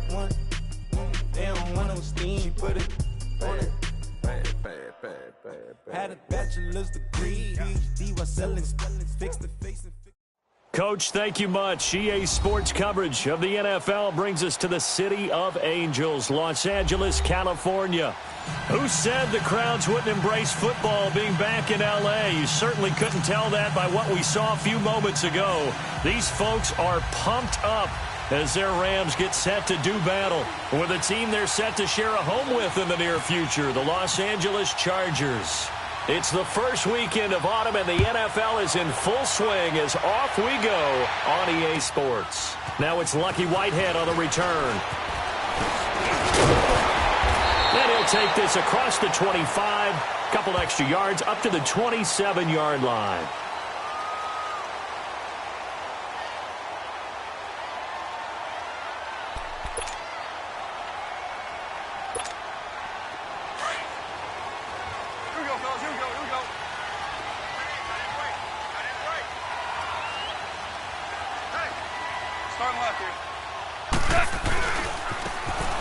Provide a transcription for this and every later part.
21. They don't want no steam. She put it on it. Had a bachelor's degree, PhD while selling, fix the face and fix. Coach, thank you much. EA Sports coverage of the NFL brings us to the City of Angels, Los Angeles, California. Who said the crowds wouldn't embrace football being back in L.A.? You certainly couldn't tell that by what we saw a few moments ago. These folks are pumped up as their Rams get set to do battle with a team they're set to share a home with in the near future, the Los Angeles Chargers. It's the first weekend of autumn, and the NFL is in full swing as off we go on EA Sports. Now it's Lucky Whitehead on the return. And he'll take this across the 25, couple extra yards up to the 27-yard line.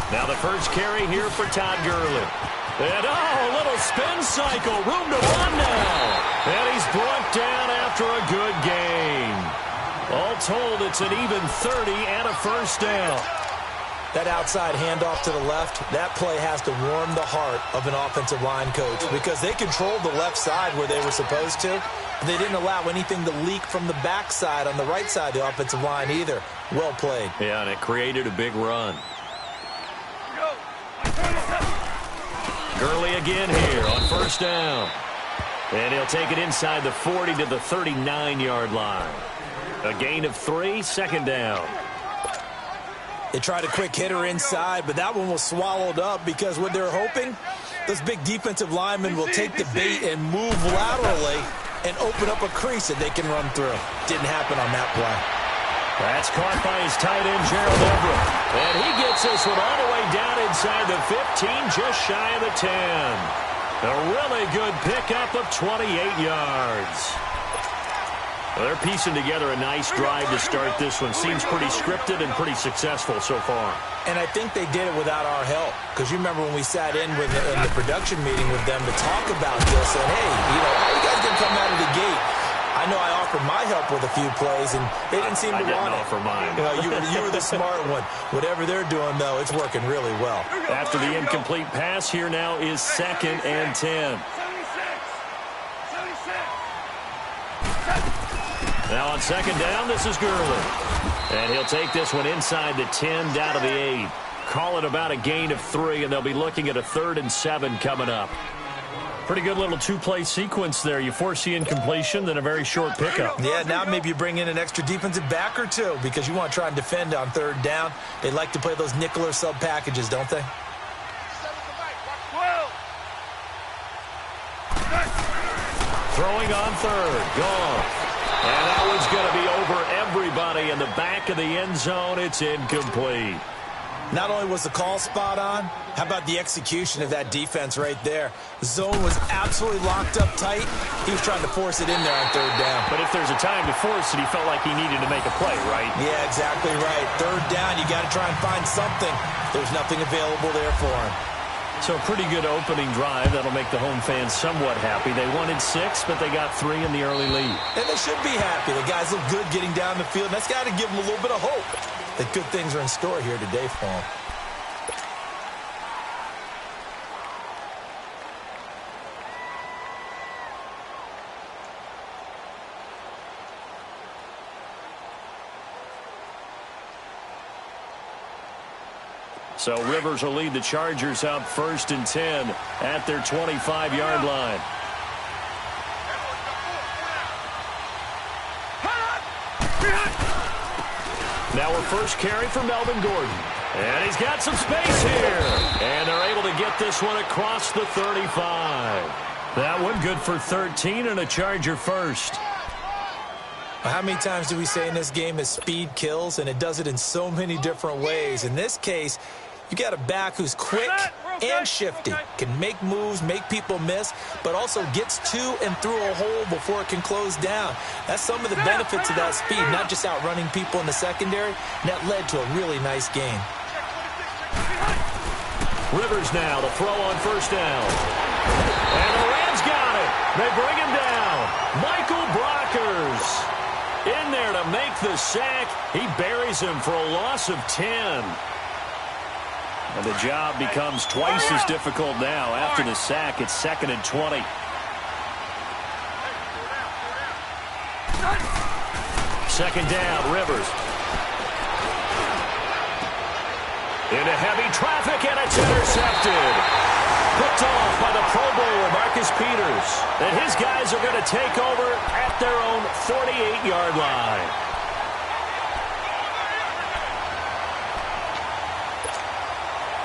Now the first carry here for Todd Gurley. And, a little spin cycle. Room to run now. And he's brought down after a good gain. All told, it's an even 30 and a first down. That outside handoff to the left, that play has to warm the heart of an offensive line coach because they controlled the left side where they were supposed to. They didn't allow anything to leak from the backside on the right side of the offensive line either. Well played. Yeah, and it created a big run. Gurley again here on first down. And he'll take it inside the 40 to the 39-yard line. A gain of 3, second down. They tried a quick hitter inside, but that one was swallowed up because what they're hoping, those big defensive linemen will take the bait and move laterally and open up a crease that they can run through. Didn't happen on that play. That's caught by his tight end, Gerald Everett. And he gets this one all the way down inside the 15, just shy of the 10. A really good pickup of 28 yards. Well, they're piecing together a nice drive to start this one. Seems pretty scripted and pretty successful so far. And I think they did it without our help. Because you remember when we sat in the production meeting with them to talk about this. And, hey, how you guys going to come out of the gate? I know I offered my help with a few plays, and they didn't seem to want it. I didn't offer mine. You were the smart one. Whatever they're doing, though, it's working really well. After the incomplete pass, here now is 2nd and 10. Now on second down, this is Gurley. And he'll take this one inside the 10, down to the 8. Call it about a gain of 3, and they'll be looking at a 3rd and 7 coming up. Pretty good little two-play sequence there. You force the incompletion, then a very short pickup. Yeah, now maybe you bring in an extra defensive back or two because you want to try and defend on 3rd down. They like to play those nickel or sub packages, don't they? Throwing on 3rd. Gone. And that one's going to be over everybody in the back of the end zone. It's incomplete. Not only was the call spot on, how about the execution of that defense right there? The zone was absolutely locked up tight. He was trying to force it in there on 3rd down. But if there's a time to force it, he felt like he needed to make a play, right? Yeah, exactly right. 3rd down, you got to try and find something. There's nothing available there for him. So a pretty good opening drive. That'll make the home fans somewhat happy. They wanted 6, but they got 3 in the early lead. And they should be happy. The guys look good getting down the field. That's got to give them a little bit of hope that good things are in store here today for them. So Rivers will lead the Chargers out 1st and 10 at their 25-yard line. Now a first carry for Melvin Gordon. And he's got some space here. And they're able to get this one across the 35. That one good for 13 and a Charger first. How many times do we say in this game that speed kills, and it does it in so many different ways? In this case, you got a back who's quick and shifty, can make moves, make people miss, but also gets to and through a hole before it can close down. That's some of the benefits of that speed, not just outrunning people in the secondary, and that led to a really nice game. Rivers now to throw on first down. And the Rams got it. They bring him down. Michael Brockers in there to make the sack. He buries him for a loss of 10. And the job becomes twice as difficult now. After the sack, it's 2nd and 20. Second down, Rivers. Into heavy traffic, and it's intercepted. Picked off by the Pro Bowler, Marcus Peters. And his guys are going to take over at their own 48-yard line.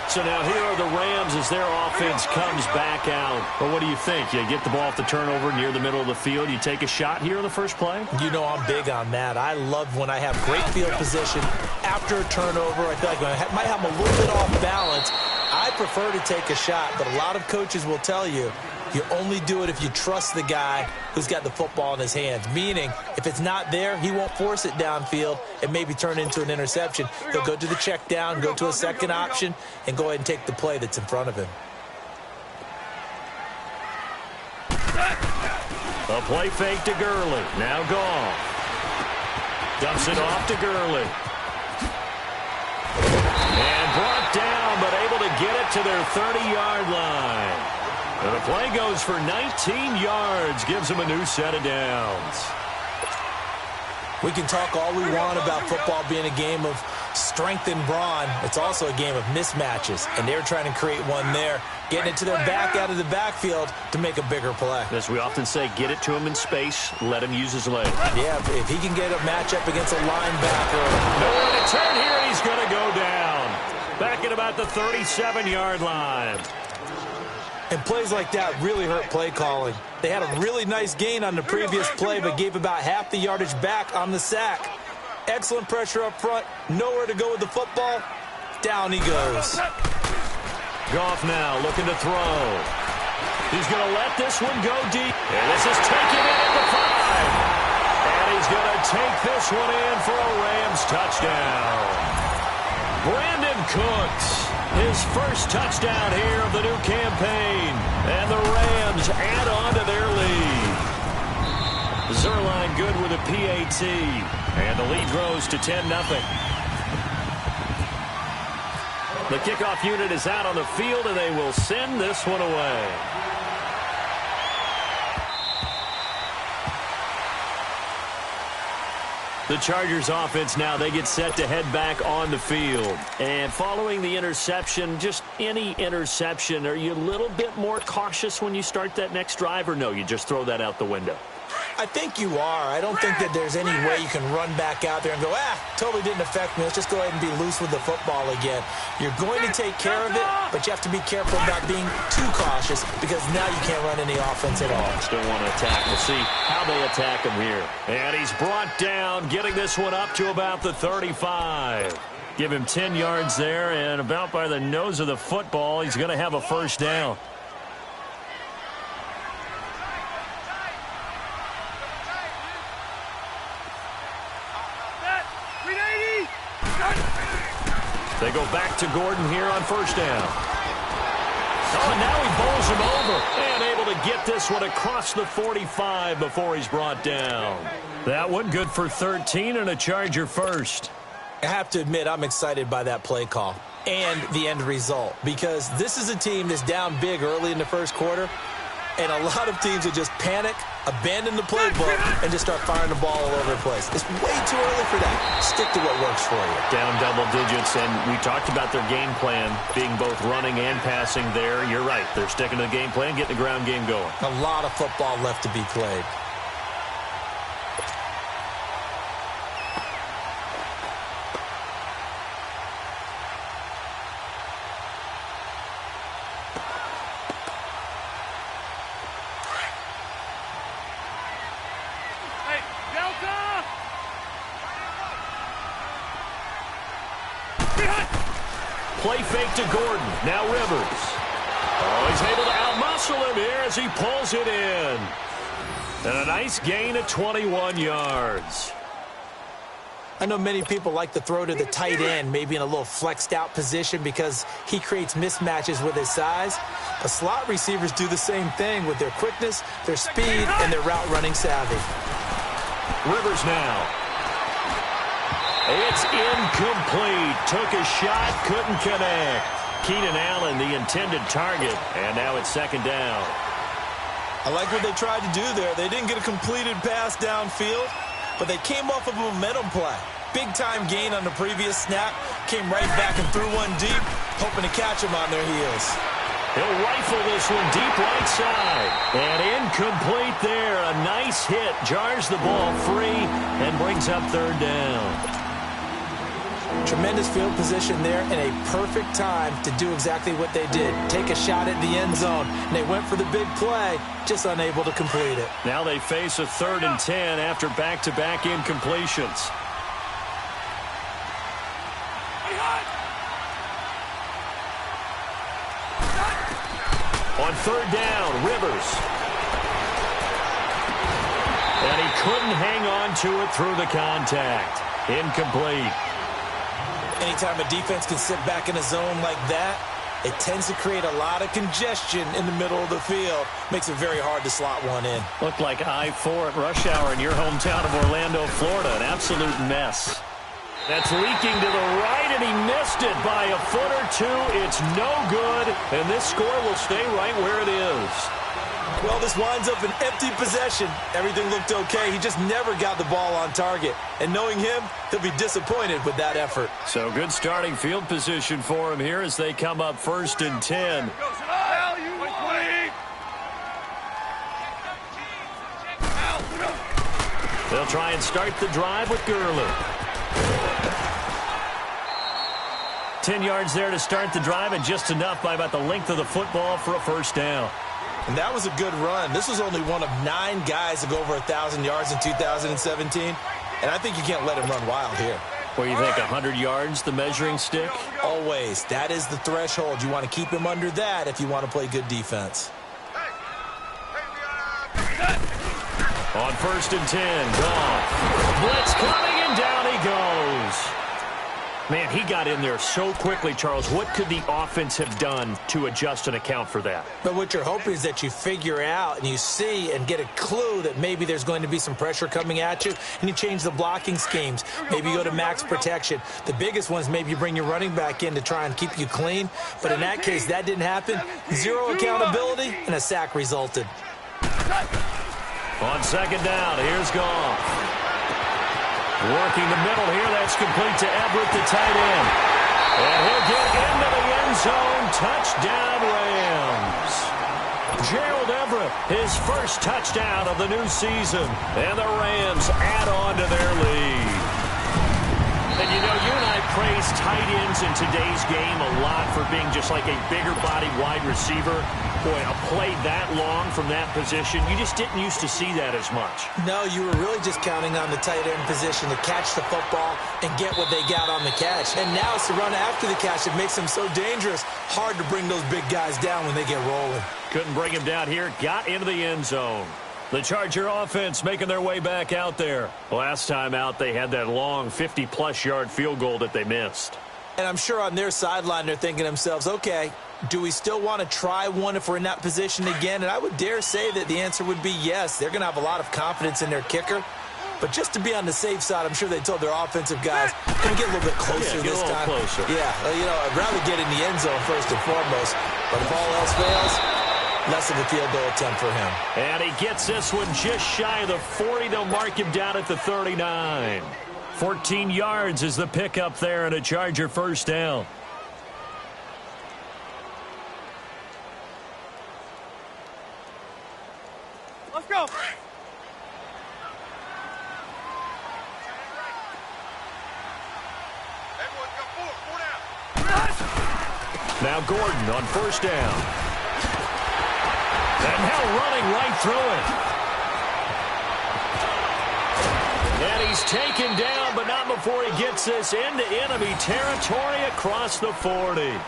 So now here are the Rams as their offense comes back out. But what do you think? You get the ball off the turnover near the middle of the field. You take a shot here in the first play? You know I'm big on that. I love when I have great field position after a turnover. I feel like I might have them a little bit off balance. I prefer to take a shot, but a lot of coaches will tell you, you only do it if you trust the guy who's got the football in his hands. Meaning, if it's not there, he won't force it downfield and maybe turn into an interception. He'll go to the check down, go to a second option, and go ahead and take the play that's in front of him. A play fake to Gurley. Now Goff. Dumps it off to Gurley. And brought down, but able to get it to their 30-yard line. And the play goes for 19 yards, gives them a new set of downs. We can talk all we want about football being a game of strength and brawn. It's also a game of mismatches, and they're trying to create one there, getting it to their back out of the backfield to make a bigger play. As we often say, get it to him in space, let him use his legs. Yeah, if he can get a matchup against a linebacker. Nowhere to turn here, and he's going to go down. Back at about the 37-yard line. And plays like that really hurt play calling. They had a really nice gain on the previous play, but gave about half the yardage back on the sack. Excellent pressure up front. Nowhere to go with the football. Down he goes. Goff now looking to throw. He's going to let this one go deep. And this is taken in at the 5. And he's going to take this one in for a Rams touchdown. Brandon Cooks, his first touchdown here of the new campaign. And the Rams add on to their lead. Zerline good with a PAT. And the lead grows to 10-0. The kickoff unit is out on the field, and they will send this one away. The Chargers offense now, they get set to head back on the field. And following the interception, just any interception, are you a little bit more cautious when you start that next drive, or no, you just throw that out the window? I think you are. I don't think that there's any way you can run back out there and go, totally didn't affect me. Let's just go ahead and be loose with the football again. You're going to take care of it, but you have to be careful about being too cautious because now you can't run any offense at all. Still want to attack. We'll see how they attack him here. And he's brought down, getting this one up to about the 35. Give him 10 yards there, and about by the nose of the football, he's going to have a first down. They go back to Gordon here on first down. Oh, and now he bowls him over. And able to get this one across the 45 before he's brought down. That one good for 13 and a Charger first. I have to admit, I'm excited by that play call and the end result because this is a team that's down big early in the first quarter, and a lot of teams will just panic, abandon the playbook, and just start firing the ball all over the place. It's way too early for that. Stick to what works for you. Down double digits, and we talked about their game plan being both running and passing there. You're right. They're sticking to the game plan, getting the ground game going. A lot of football left to be played. Play fake to Gordon. Now Rivers. Oh, he's able to outmuscle him here as he pulls it in. And a nice gain of 21 yards. I know many people like to throw to the tight end, maybe in a little flexed out position because he creates mismatches with his size. But slot receivers do the same thing with their quickness, their speed, and their route running savvy. Rivers now. It's incomplete. Took a shot, couldn't connect. Keenan Allen, the intended target, and now it's second down. I like what they tried to do there. They didn't get a completed pass downfield, but they came off of a momentum play. Big-time gain on the previous snap, came right back and threw one deep, hoping to catch them on their heels. He'll rifle this one deep right side. And incomplete there. A nice hit. Jars the ball free and brings up third down. Tremendous field position there and a perfect time to do exactly what they did. Take a shot at the end zone. And they went for the big play, just unable to complete it. Now they face a 3rd and 10 after back-to-back incompletions. On 3rd down, Rivers. And he couldn't hang on to it through the contact. Incomplete. Anytime a defense can sit back in a zone like that, it tends to create a lot of congestion in the middle of the field. Makes it very hard to slot one in. Looked like I-4 at rush hour in your hometown of Orlando, Florida. An absolute mess. That's leaking to the right, and he missed it by a foot or two. It's no good, and this score will stay right where it is. Well, this winds up an empty possession. Everything looked okay. He just never got the ball on target. And knowing him, he'll be disappointed with that effort. So good starting field position for him here as they come up 1st and 10. They'll try and start the drive with Gurley. 10 yards there to start the drive, and just enough by about the length of the football for a first down. And that was a good run. This was only one of 9 guys to go over 1,000 yards in 2017. And I think you can't let him run wild here. What do you think, 100 yards, the measuring stick? Always. That is the threshold. You want to keep him under that if you want to play good defense. On 1st and 10, Goff. Blitz coming, and down he goes. Man, he got in there so quickly, Charles. What could the offense have done to adjust and account for that? But what you're hoping is that you figure out and you see and get a clue that maybe there's going to be some pressure coming at you, and you change the blocking schemes. Maybe you go to max protection. The biggest ones, maybe you bring your running back in to try and keep you clean. But in that case, that didn't happen. 0 accountability, and a sack resulted. On 2nd down, here's Goff. Working the middle here, that's complete to Everett, the tight end. And he'll get into the end zone. Touchdown, Rams. Gerald Everett, his first touchdown of the new season. And the Rams add on to their lead. And you know, you and I praise tight ends in today's game a lot for being just like a bigger body wide receiver. Boy, a play that long from that position, you just didn't used to see that as much. No, you were really just counting on the tight end position to catch the football and get what they got on the catch. And now it's the run after the catch that makes them so dangerous. Hard to bring those big guys down when they get rolling. Couldn't bring him down here, got into the end zone. The Charger offense making their way back out there. Last time out, they had that long 50-plus yard field goal that they missed. And I'm sure on their sideline, they're thinking to themselves, okay, do we still want to try one if we're in that position again? And I would dare say that the answer would be yes. They're going to have a lot of confidence in their kicker. But just to be on the safe side, I'm sure they told their offensive guys, can we get a little bit closer this time? Closer. Yeah, you know, I'd rather get in the end zone first and foremost. But if all else fails, less of a field goal attempt for him. And he gets this one just shy of the 40. They'll mark him down at the 39. 14 yards is the pickup there, and a Charger first down. Let's go. Now Gordon on first down. And now running right through it. And he's taken down, but not before he gets this into enemy territory across the 40.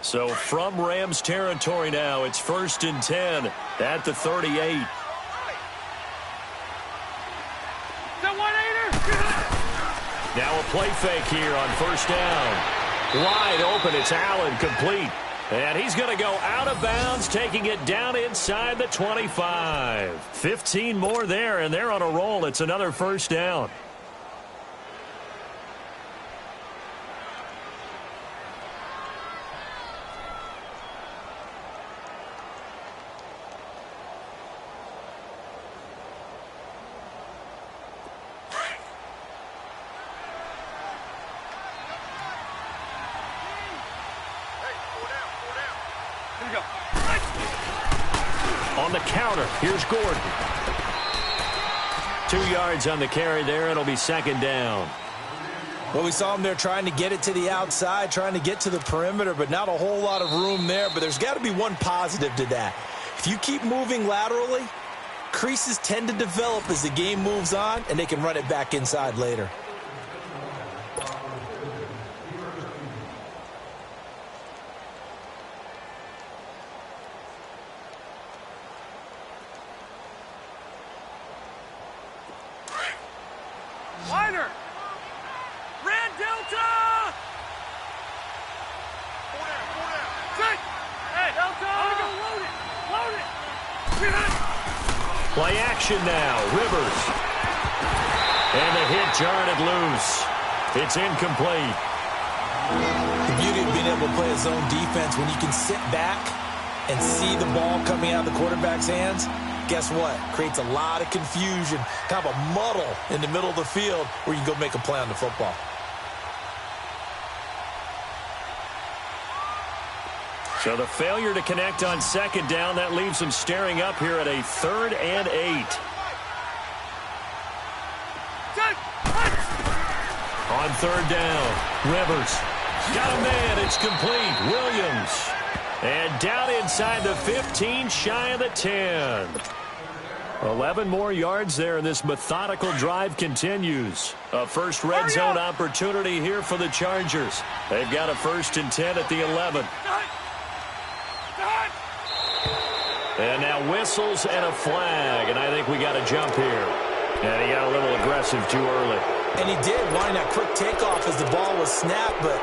So from Rams territory now, it's 1st and 10 at the 38. Now a play fake here on 1st down. Wide open, it's Allen, complete. And he's going to go out of bounds, taking it down inside the 25. 15 more there, and they're on a roll. It's another 1st down. On the counter, here's Gordon. 2 yards on the carry there. It'll be 2nd down. Well, we saw him there trying to get it to the outside, trying to get to the perimeter, but not a whole lot of room there. But there's got to be one positive to that. If you keep moving laterally, creases tend to develop as the game moves on, and they can run it back inside later. Play action now. Rivers. And the hit jarred it loose. It's incomplete. The beauty of being able to play a zone defense, when you can sit back and see the ball coming out of the quarterback's hands, guess what? Creates a lot of confusion, kind of a muddle in the middle of the field where you can go make a play on the football. So the failure to connect on 2nd down, that leaves them staring up here at a 3rd and 8. On 3rd down, Rivers. Got a man, it's complete. Williams. And down inside the 15, shy of the 10. 11 more yards there, and this methodical drive continues. A first red zone opportunity here for the Chargers. They've got a 1st and 10 at the 11. And now whistles and a flag, and I think we got a jump here. And he got a little aggressive too early. And he did, wanting that quick takeoff as the ball was snapped, but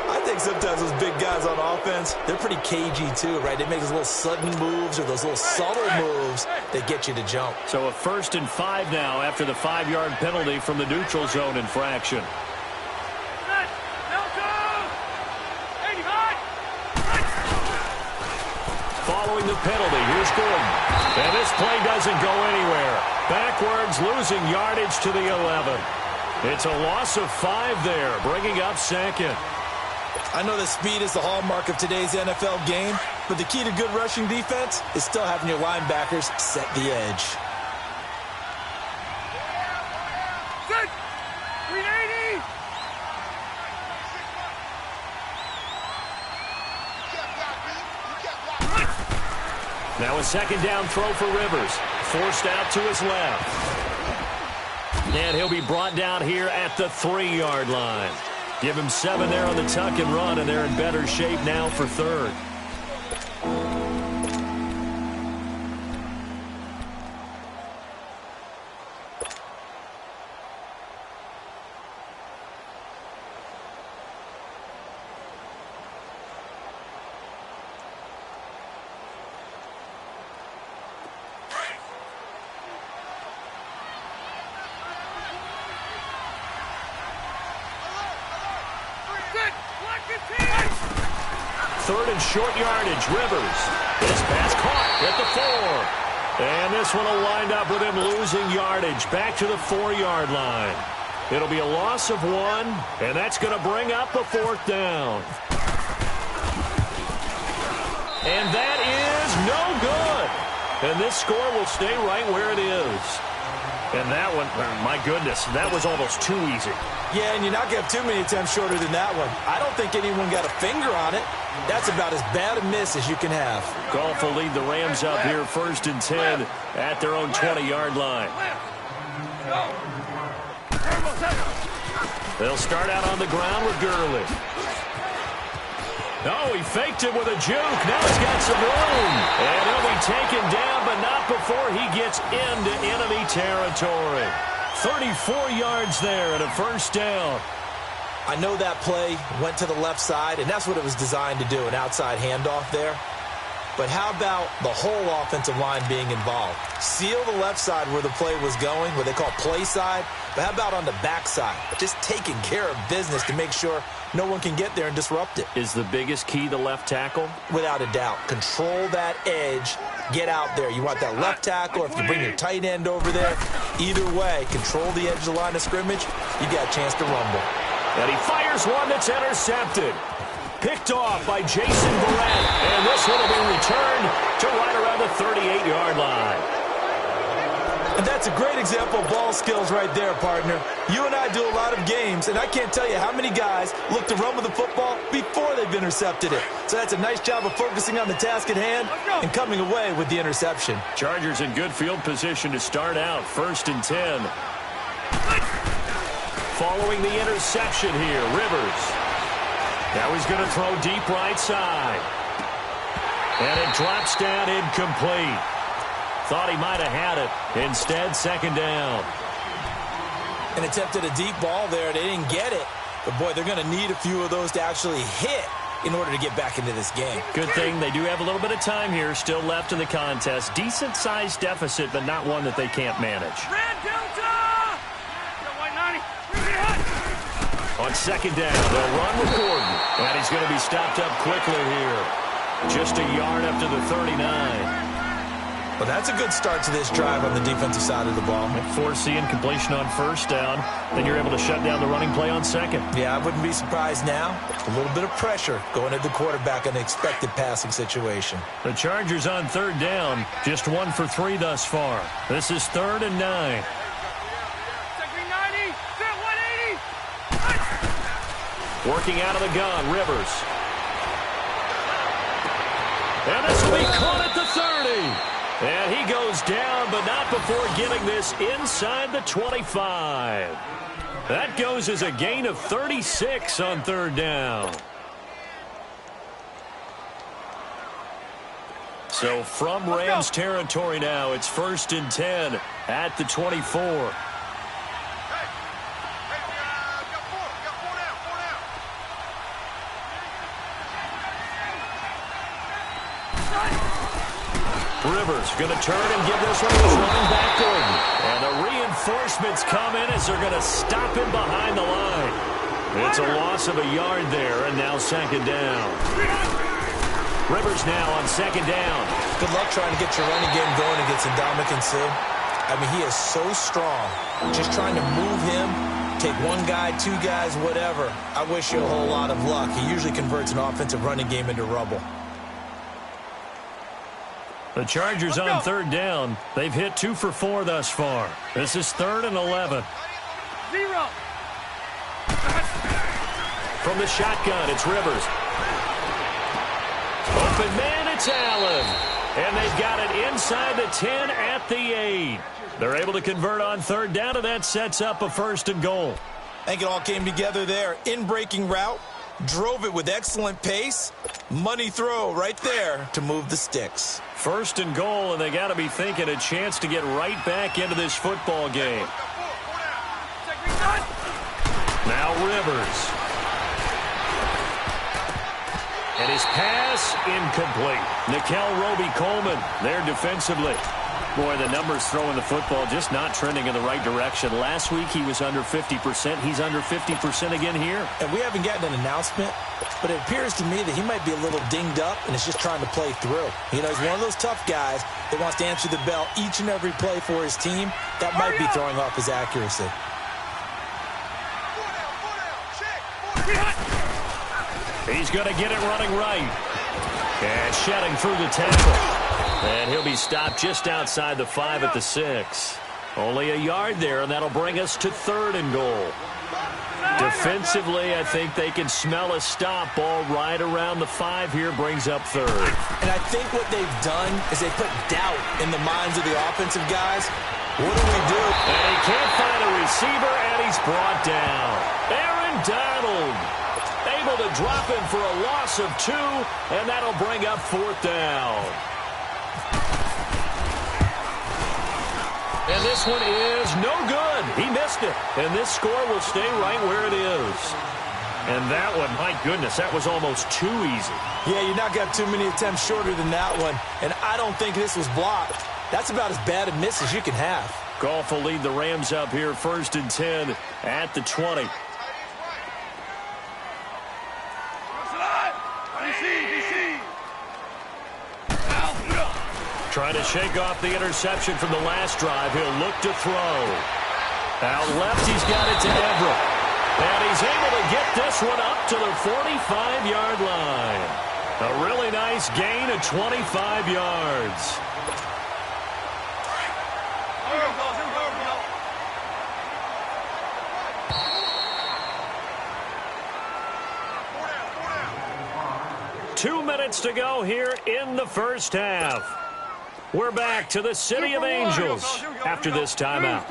I think sometimes those big guys on offense, they're pretty cagey too, right? They make those little sudden moves or those little subtle moves that get you to jump. So a 1st and 5 now after the 5-yard penalty from the neutral zone infraction. Following the penalty, here's Gordon. And this play doesn't go anywhere. Backwards, losing yardage to the 11. It's a loss of 5 there, bringing up 2nd. I know that speed is the hallmark of today's NFL game, but the key to good rushing defense is still having your linebackers set the edge. Good. 380. Now a 2nd down throw for Rivers. Forced out to his left. And he'll be brought down here at the 3-yard line. Give him 7 there on the tuck and run, and they're in better shape now for 3rd. Third and short yardage, Rivers. This pass caught at the 4. And this one will wind up with him losing yardage back to the 4-yard line. It'll be a loss of 1, and that's going to bring up the 4th down. And that is no good. And this score will stay right where it is. And that one, my goodness, that was almost too easy. Yeah, and you're not going to have too many attempts shorter than that one. I don't think anyone got a finger on it. That's about as bad a miss as you can have. Goff will lead the Rams up here 1st and 10 at their own 20-yard line. They'll start out on the ground with Gurley. Oh, he faked it with a juke. Now he's got some room. And he'll be taken down, but not before he gets into enemy territory. 34 yards there and a first down. I know that play went to the left side, and that's what it was designed to do, an outside handoff there. But how about the whole offensive line being involved? Seal the left side where the play was going, what they call play side. But how about on the back side? Just taking care of business to make sure no one can get there and disrupt it. Is the biggest key the left tackle? Without a doubt. Control that edge. Get out there. You want that left tackle, or if you bring your tight end over there, either way, control the edge of the line of scrimmage, you got a chance to rumble. And he fires one that's intercepted. Picked off by Jason Barrett. And this one will be returned to right around the 38-yard line. And that's a great example of ball skills right there, partner. You and I do a lot of games, and I can't tell you how many guys look to run with the football before they've intercepted it. So that's a nice job of focusing on the task at hand and coming away with the interception. Chargers in good field position to start out. 1st and 10. Following the interception here, Rivers. Now he's going to throw deep right side. And it drops down incomplete. Thought he might have had it. Instead, 2nd down. And attempted a deep ball there. They didn't get it. But, boy, they're going to need a few of those to actually hit in order to get back into this game. Good thing they do have a little bit of time here still left in the contest. Decent-sized deficit, but not one that they can't manage. Red Delta! White 90. On 2nd down, they'll run with Gordon. And he's going to be stopped up quickly here. Just a yard up to the 39. Well, that's a good start to this drive on the defensive side of the ball. Forcing completion on 1st down. Then you're able to shut down the running play on 2nd. Yeah, I wouldn't be surprised now. A little bit of pressure going at the quarterback in an expected passing situation. The Chargers on 3rd down. Just 1 for 3 thus far. This is 3rd and 9. Working out of the gun, Rivers. And this will be caught at the 30. And he goes down, but not before getting this inside the 25. That goes as a gain of 36 on 3rd down. So from Rams territory now, it's 1st and 10 at the 24. Rivers going to turn and give this one to his running back, Gordon. And the reinforcements come in as they're going to stop him behind the line. It's a loss of a yard there, and now 2nd down. Rivers now on 2nd down. Good luck trying to get your running game going against Ndamukong Suh. I mean, he is so strong. Just trying to move him, take one guy, 2 guys, whatever. I wish you a whole lot of luck. He usually converts an offensive running game into rubble. The Chargers on 3rd down. They've hit 2 for 4 thus far. This is 3rd and 11. 0. From the shotgun, it's Rivers. Open man, it's Allen. And they've got it inside the 10 at the 8. They're able to convert on 3rd down, and that sets up a 1st and goal. I think it all came together there. In-breaking route. Drove it with excellent pace. Money throw right there to move the sticks. 1st and goal, and they got to be thinking a chance to get right back into this football game. Now Rivers. And his pass incomplete. Nickel Roby-Coleman there defensively. Boy, the numbers throwing the football just not trending in the right direction. Last week he was under 50%. He's under 50% again here. And we haven't gotten an announcement, but it appears to me that he might be a little dinged up and is just trying to play through. You know, he's one of those tough guys that wants to answer the bell each and every play for his team. That might be throwing off his accuracy. He's going to get it running right. And shedding through the tackle. And he'll be stopped just outside the 5 at the 6. Only a yard there, and that'll bring us to 3rd and goal. Defensively, I think they can smell a stop. Ball right around the 5 here brings up 3rd. And I think what they've done is they put doubt in the minds of the offensive guys. What do we do? And he can't find a receiver, and he's brought down. Aaron Donald able able to drop him for a loss of 2, and that'll bring up 4th down. And this one is no good. He missed it. And this score will stay right where it is. And that one, my goodness, that was almost too easy. Yeah, you not got too many attempts shorter than that one. And I don't think this was blocked. That's about as bad a miss as you can have. Goff will lead the Rams up here 1st and 10 at the 20. Trying to shake off the interception from the last drive. He'll look to throw. Out left, he's got it to Everett. And he's able to get this one up to the 45-yard line. A really nice gain of 25 yards. Two minutes to go here in the first half. We're back to the City of Angels after this timeout.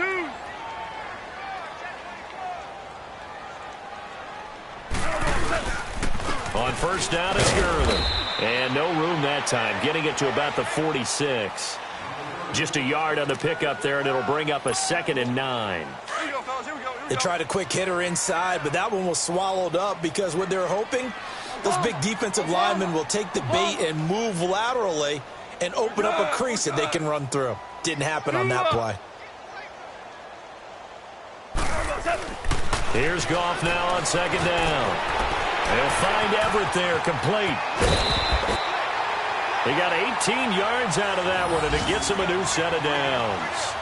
On first down, it's Gurley. And no room that time, getting it to about the 46. Just a yard on the pickup there, and it'll bring up a 2nd and 9. They tried a quick hitter inside, but that one was swallowed up because what they're hoping, those big defensive linemen will take the bait and move laterally and open up a crease that they can run through. Didn't happen on that play. Here's Goff now on 2nd down. They'll find Everett there, complete. He got 18 yards out of that one, and it gets him a new set of downs.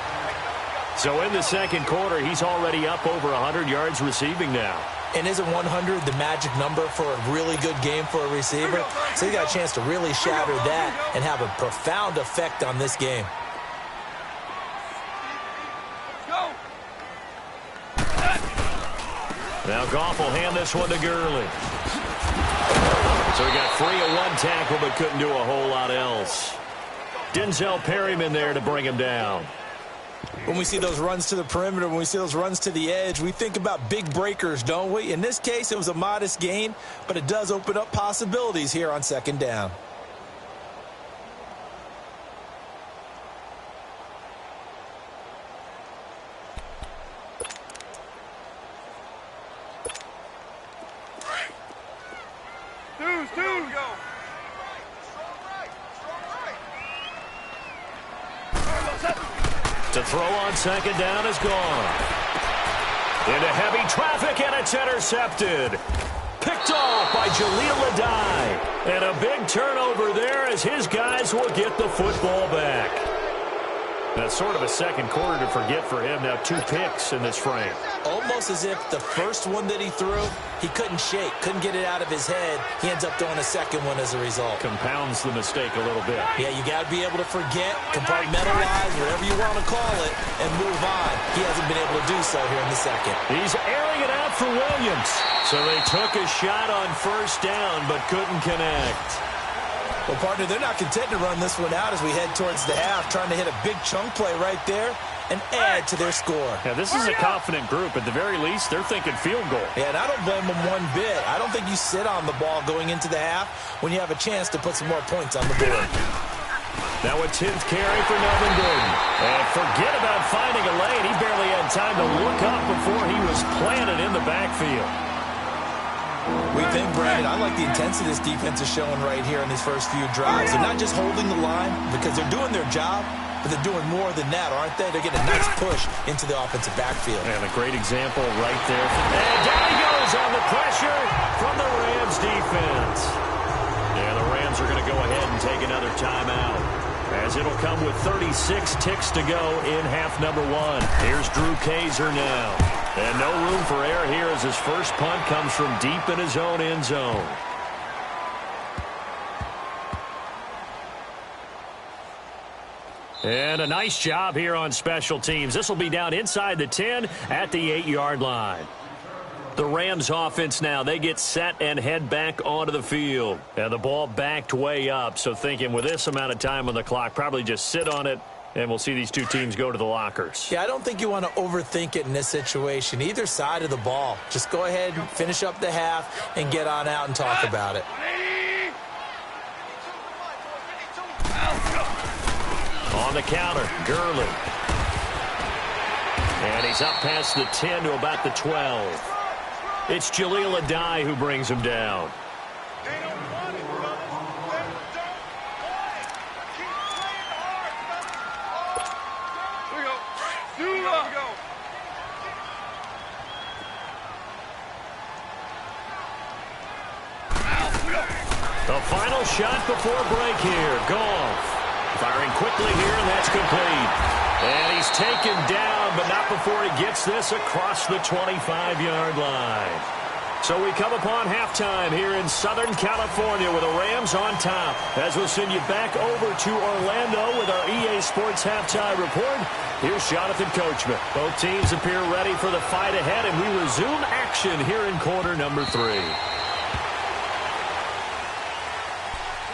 So in the second quarter, he's already up over 100 yards receiving now. And isn't 100 the magic number for a really good game for a receiver? So he got a chance to really shatter that and have a profound effect on this game. Now Goff will hand this one to Gurley. So he got free of one tackle but couldn't do a whole lot else. Denzel Perryman there to bring him down. When we see those runs to the perimeter, when we see those runs to the edge, we think about big breakers, don't we? In this case, it was a modest gain, but it does open up possibilities here on 2nd down. To throw on 2nd down is gone. Into heavy traffic, and it's intercepted. Picked off by Jaleel Adai. And a big turnover there as his guys will get the football back. That's sort of a second quarter to forget for him. Now 2 picks in this frame. Almost as if the first one that he threw, he couldn't shake, couldn't get it out of his head. He ends up throwing a second one as a result. Compounds the mistake a little bit. Yeah, you got to be able to forget, compartmentalize, whatever you want to call it, and move on. He hasn't been able to do so here in the second. He's airing it out for Williams. So they took a shot on first down, but couldn't connect. Well, partner, they're not content to run this one out as we head towards the half, trying to hit a big chunk play right there and add to their score. Yeah, this is a confident group. At the very least, they're thinking field goal. Yeah, and I don't blame them one bit. I don't think you sit on the ball going into the half when you have a chance to put some more points on the board. Now a 10th carry for Melvin Gordon. And forget about finding a lane. He barely had time to look up before he was planted in the backfield. We think, Brandon, I like the intensity this defense is showing right here in these first few drives. They're not just holding the line because they're doing their job, but they're doing more than that, aren't they? They're getting a nice push into the offensive backfield. And a great example right there. And down he goes on the pressure from the Rams defense. Yeah, the Rams are going to go ahead and take another timeout, as it'll come with 36 ticks to go in half number 1. Here's Drew Kaiser now. And no room for error here as his first punt comes from deep in his own end zone. And a nice job here on special teams. This will be down inside the 10 at the 8-yard line. The Rams offense now, they get set and head back onto the field. And the ball backed way up, so thinking with this amount of time on the clock, probably just sit on it And we'll see these two teams go to the lockers. Yeah, I don't think you want to overthink it in this situation. Either side of the ball. Just go ahead and finish up the half and get on out and talk about it. On the counter, Gurley. And he's up past the 10 to about the 12. It's Jaleel Adai who brings him down. The final shot before break here. Goff firing quickly here, and that's complete. And he's taken down, but not before he gets this across the 25-yard line. So we come upon halftime here in Southern California with the Rams on top. As we'll send you back over to Orlando with our EA Sports Halftime Report. Here's Jonathan Coachman. Both teams appear ready for the fight ahead, and we resume action here in quarter number 3.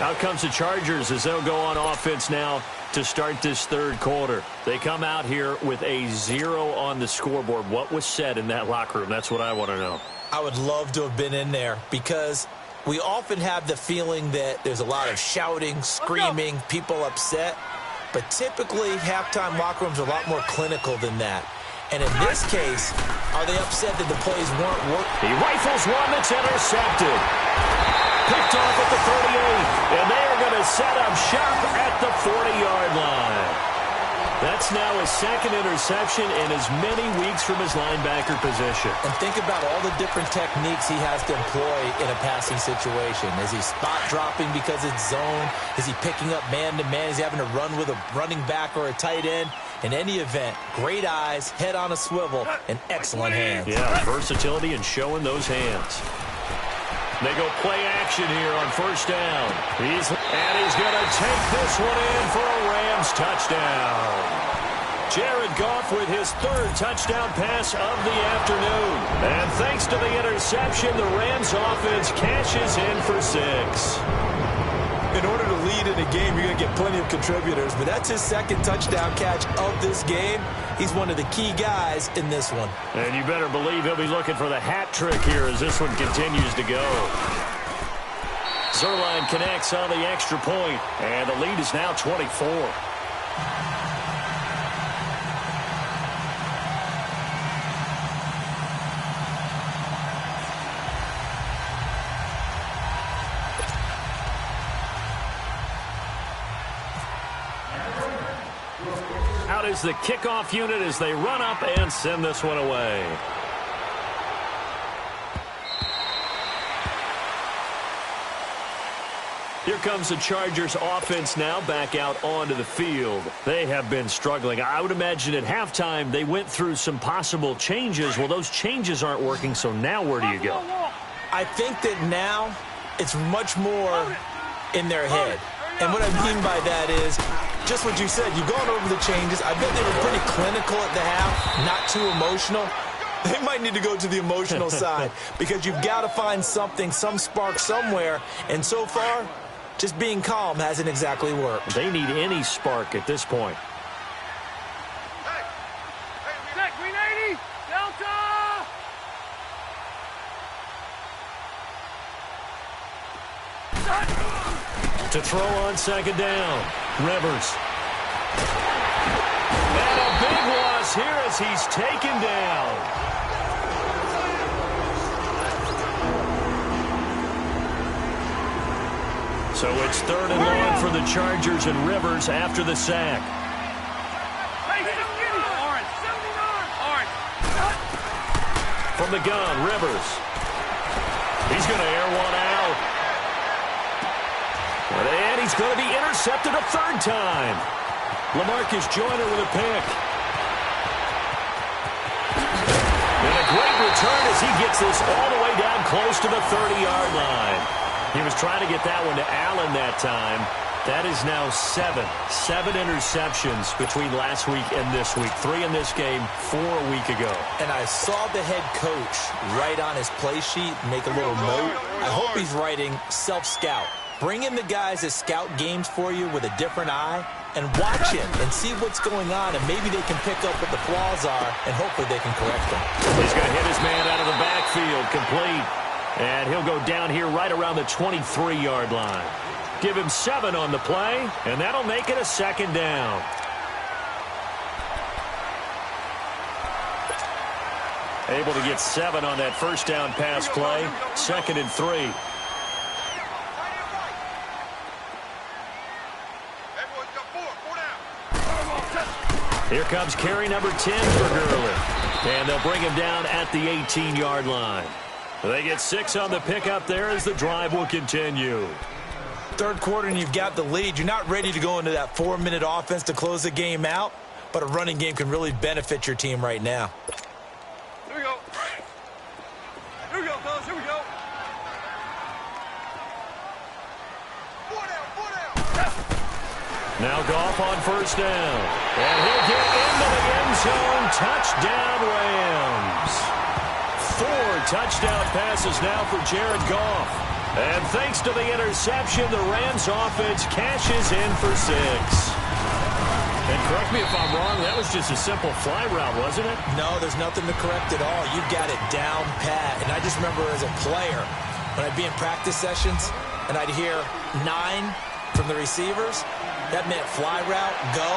Out comes the Chargers as they'll go on offense now to start this third quarter. They come out here with a 0 on the scoreboard. What was said in that locker room? That's what I want to know. I would love to have been in there because we often have the feeling that there's a lot of shouting, screaming, people upset. But typically, halftime locker rooms are a lot more clinical than that. And in this case, are they upset that the plays weren't working? He rifles one that's intercepted. Picked off at the 38, and they are going to set up shop at the 40-yard line. That's now his second interception in as many weeks from his linebacker position. And think about all the different techniques he has to employ in a passing situation. Is he spot dropping because it's zone? Is he picking up man-to-man? Is he having to run with a running back or a tight end? In any event, great eyes, head on a swivel, and excellent hands. Yeah, versatility and showing those hands. They go play action here on first down. He's going to take this one in for a Rams touchdown. Jared Goff with his third touchdown pass of the afternoon. And thanks to the interception, the Rams offense cashes in for 6. In order to lead in a game, you're going to get plenty of contributors, but that's his second touchdown catch of this game. He's one of the key guys in this one. And you better believe he'll be looking for the hat trick here as this one continues to go. Zerline connects on the extra point, and the lead is now 24. Out is the kickoff unit as they run up and send this one away. Here comes the Chargers offense now back out onto the field. They have been struggling. I would imagine at halftime they went through some possible changes. Well, those changes aren't working, so now where do you go? I think that now it's much more in their head. And what I mean by that is just what you said. You've gone over the changes. I bet they were pretty clinical at the half, not too emotional. They might need to go to the emotional side because you've got to find something, some spark somewhere. And so far, just being calm hasn't exactly worked. They need any spark at this point. Check, green 80, Delta! To throw on second down, Rivers. And a big loss here as he's taken down. So it's 3rd and long for the Chargers and Rivers after the sack. From the gun, Rivers. He's going to air one out. And he's going to be intercepted a 3rd time. LaMarcus Joyner with a pick. And a great return as he gets this all the way down close to the 30-yard line. He was trying to get that one to Allen that time. That is now 7 interceptions between last week and this week. 3 in this game, 4 a week ago. And I saw the head coach write on his play sheet, make a little note. I hope he's writing self-scout. Bring in the guys that scout games for you with a different eye and watch him and see what's going on, and maybe they can pick up what the flaws are, and hopefully they can correct them. He's going to hit his man out of the backfield, complete. And he'll go down here right around the 23-yard line. Give him 7 on the play, and that'll make it a second down. Able to get 7 on that first down pass play. 2nd and 3. Here comes carry number 10 for Gurley. And they'll bring him down at the 18-yard line. They get 6 on the pickup there as the drive will continue. Third quarter and you've got the lead. You're not ready to go into that 4-minute offense to close the game out, but a running game can really benefit your team right now. Here we go. Here we go, fellas. Here we go. 4 down. Now Goff on first down. And he'll get into the end zone. Touchdown, Rams. 4 touchdown passes now for Jared Goff. And thanks to the interception, the Rams offense cashes in for 6. And correct me if I'm wrong, that was just a simple fly route, wasn't it? No, there's nothing to correct at all. You've got it down pat. And I just remember as a player, when I'd be in practice sessions and I'd hear 9 from the receivers, that meant fly route, go,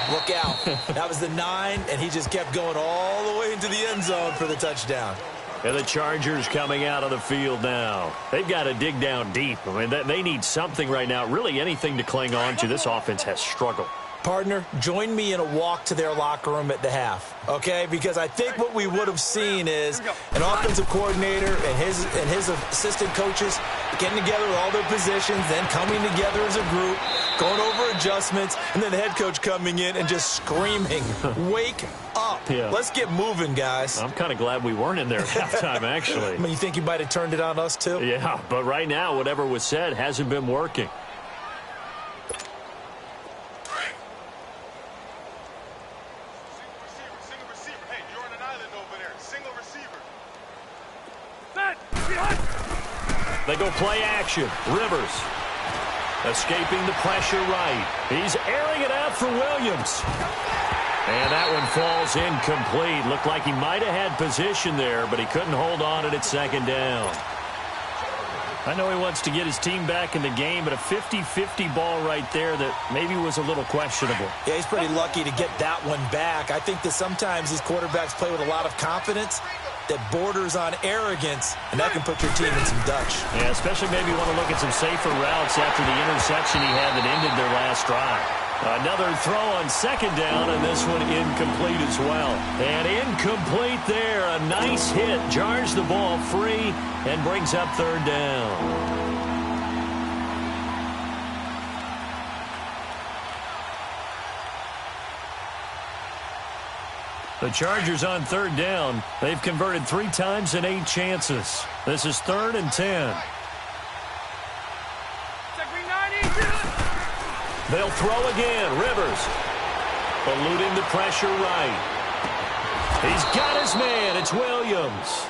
look out. That was the 9, and he just kept going all the way into the end zone for the touchdown. And the Chargers coming out of the field now. They've got to dig down deep. I mean, they need something right now, really anything to cling on to. This offense has struggled. Partner, join me in a walk to their locker room at the half, okay? Because I think what we would have seen is an offensive coordinator and his assistant coaches getting together with all their positions, then coming together as a group, going over adjustments, and then the head coach coming in and just screaming, wake up. Yeah. Let's get moving, guys. I'm kind of glad we weren't in there at halftime, actually. I mean, you think he might have turned it on us, too? Yeah, but right now, whatever was said hasn't been working. They go play action. Rivers escaping the pressure right. He's airing it out for Williams. And that one falls incomplete. Looked like he might have had position there, but he couldn't hold on at second down. I know he wants to get his team back in the game, but a 50-50 ball right there that maybe was a little questionable. Yeah, he's pretty lucky to get that one back. I think that sometimes these quarterbacks play with a lot of confidence that borders on arrogance, and that can put your team in some Dutch. Yeah, especially maybe want to look at some safer routes after the interception he had that ended their last drive. Another throw on second down, and this one incomplete as well. And incomplete there. A nice hit. Jars the ball free and brings up third down. The Chargers on third down. They've converted 3 times in 8 chances. This is 3rd and 10. They'll throw again. Rivers eluding the pressure right. He's got his man. It's Williams.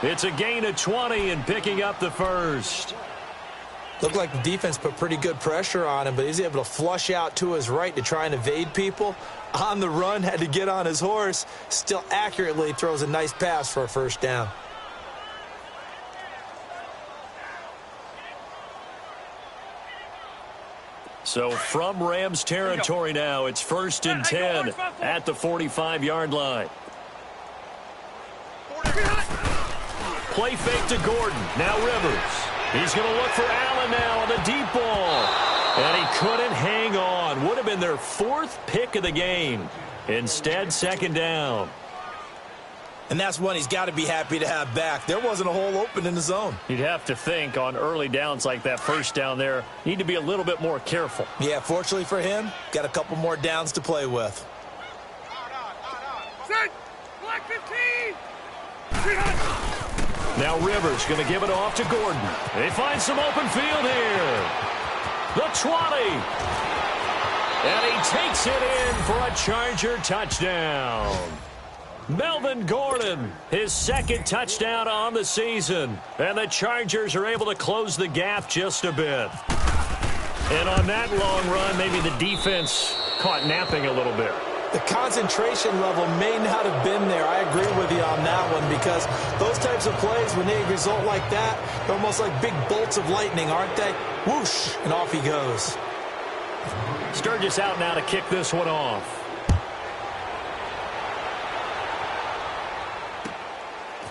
It's a gain of 20 and picking up the first. Looked like the defense put pretty good pressure on him, but he's able to flush out to his right to try and evade people. On the run, had to get on his horse. Still accurately throws a nice pass for a first down. So from Rams territory now, it's 1st and 10 at the 45-yard line. Play fake to Gordon. Now Rivers. He's going to look for Allen now on the deep ball. And he couldn't hang on. Would have been their 4th pick of the game. Instead, second down. And that's one he's got to be happy to have back. There wasn't a hole open in the zone. You'd have to think on early downs like that first down there, need to be a little bit more careful. Yeah, fortunately for him, got a couple more downs to play with. Set! Black 15! Now Rivers going to give it off to Gordon. They find some open field here. The 20. And he takes it in for a Charger touchdown. Melvin Gordon, his 2nd touchdown on the season. And the Chargers are able to close the gap just a bit. And on that long run, maybe the defense caught napping a little bit. The concentration level may not have been there. I agree with you on that one, because those types of plays, when they result like that, they're almost like big bolts of lightning, aren't they? Whoosh, and off he goes. Sturgis out now to kick this one off.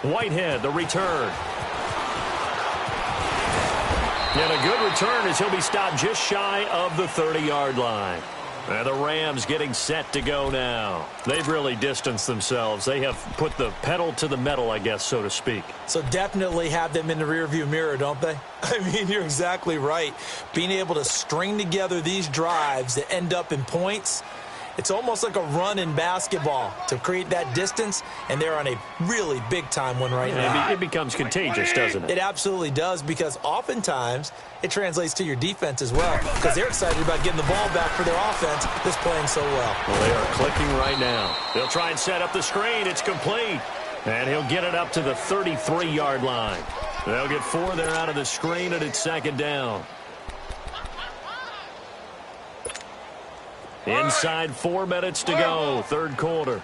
Whitehead, the return. And a good return as he'll be stopped just shy of the 30-yard line. And the Rams getting set to go now. They've really distanced themselves. They have put the pedal to the metal, I guess, so to speak. So definitely have them in the rearview mirror, don't they? I mean, you're exactly right. Being able to string together these drives that end up in points, it's almost like a run in basketball to create that distance, and they're on a really big-time one right now. It becomes contagious, doesn't it? It absolutely does, because oftentimes it translates to your defense as well, because they're excited about getting the ball back for their offense that's playing so well. Well, they are clicking right now. They'll try and set up the screen. It's complete. And he'll get it up to the 33-yard line. They'll get 4 there out of the screen, and it's second down. Inside 4 minutes to go, third quarter.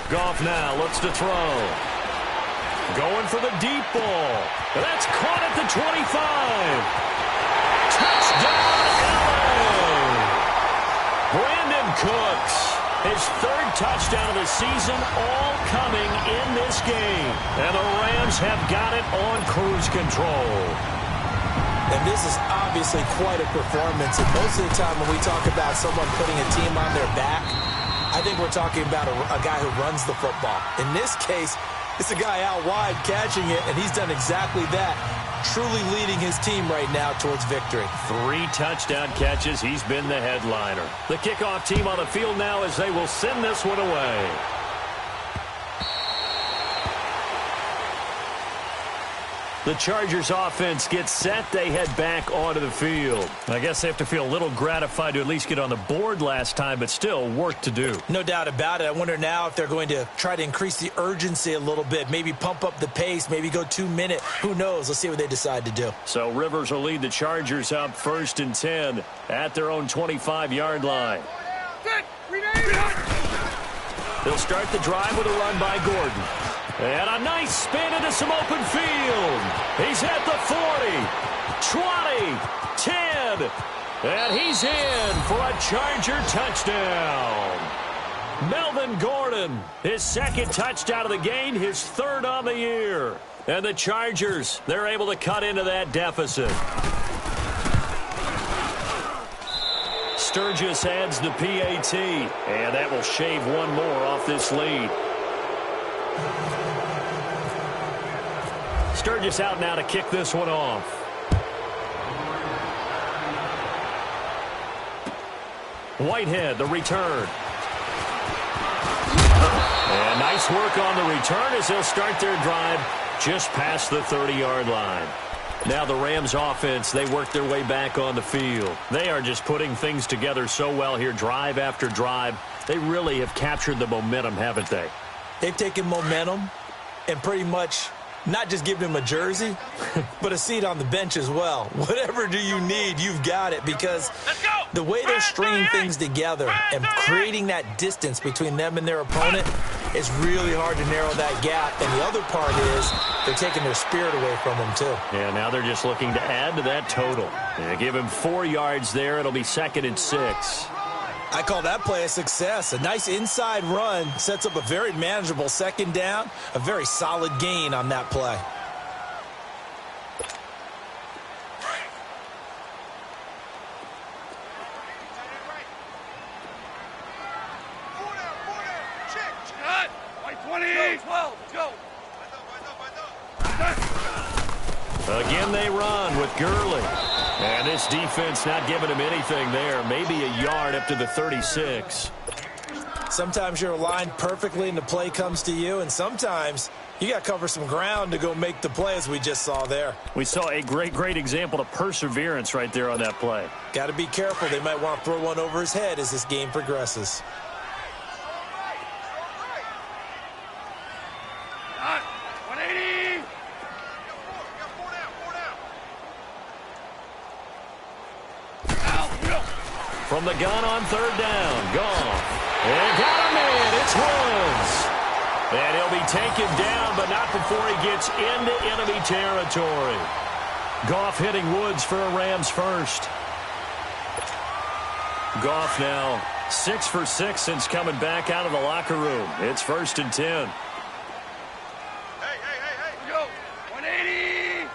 Goff now looks to throw. Going for the deep ball. That's caught at the 25. Touchdown, LA! Brandon Cooks, his third touchdown of the season, all coming in this game. And the Rams have got it on cruise control. And this is obviously quite a performance. And most of the time when we talk about someone putting a team on their back, I think we're talking about a guy who runs the football. In this case, it's a guy out wide catching it, and he's done exactly that, truly leading his team right now towards victory. 3 touchdown catches. He's been the headliner. The kickoff team on the field now as they will send this one away. The Chargers offense gets set. They head back onto the field. I guess they have to feel a little gratified to at least get on the board last time, but still work to do. No doubt about it. I wonder now if they're going to try to increase the urgency a little bit, maybe pump up the pace, maybe go 2 minute. Who knows? Let's see what they decide to do. So Rivers will lead the Chargers up 1st and 10 at their own 25-yard line. They'll start the drive with a run by Gordon. And a nice spin into some open field. He's at the 40, 20, 10, and he's in for a Charger touchdown. Melvin Gordon, his second touchdown of the game, his 3rd on the year. And the Chargers, they're able to cut into that deficit. Sturgis adds the PAT, and that will shave 1 more off this lead. Sturgis out now to kick this one off. Whitehead, the return. And nice work on the return as they'll start their drive just past the 30-yard line. Now the Rams offense, they work their way back on the field. They are just putting things together so well here, drive after drive. They really have captured the momentum, haven't they? They've taken momentum and pretty much not just given him a jersey, but a seat on the bench as well. Whatever do you need, you've got it, because the way they're stringing things together and creating that distance between them and their opponent, it's really hard to narrow that gap. And the other part is they're taking their spirit away from them, too. Yeah, now they're just looking to add to that total. Give him 4 yards there. It'll be 2nd and 6. I call that play a success. A nice inside run sets up a very manageable 2nd down, a very solid gain on that play. Again, they run with Gurley. And this defense not giving him anything there. Maybe a yard up to the 36. Sometimes you're aligned perfectly and the play comes to you, and sometimes you got to cover some ground to go make the play, as we just saw there. We saw a great example of perseverance right there on that play. Got to be careful. They might want to throw one over his head as this game progresses. from the gun on third down. Goff. And got him in. It's Woods. And he'll be taken down, but not before he gets into enemy territory. Goff hitting Woods for a Rams first. Goff now 6 for 6 since coming back out of the locker room. It's 1st and 10. Hey, go. 180.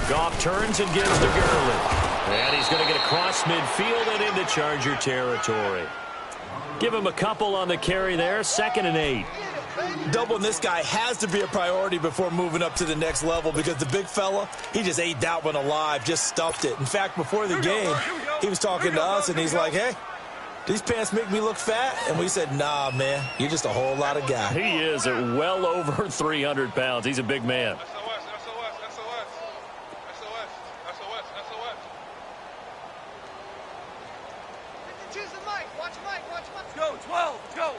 Goff turns and gives to Gurley. And he's going to get across midfield and into Charger territory. Give him a couple on the carry there. 2nd and 8. Doubling this guy has to be a priority before moving up to the next level because the big fella, he just ate that one alive, just stuffed it. In fact, before the game, he was talking to us, and he's like, hey, these pants make me look fat? And we said, nah, man, you're just a whole lot of guy. He is at well over 300 pounds. He's a big man. Go, 12, go.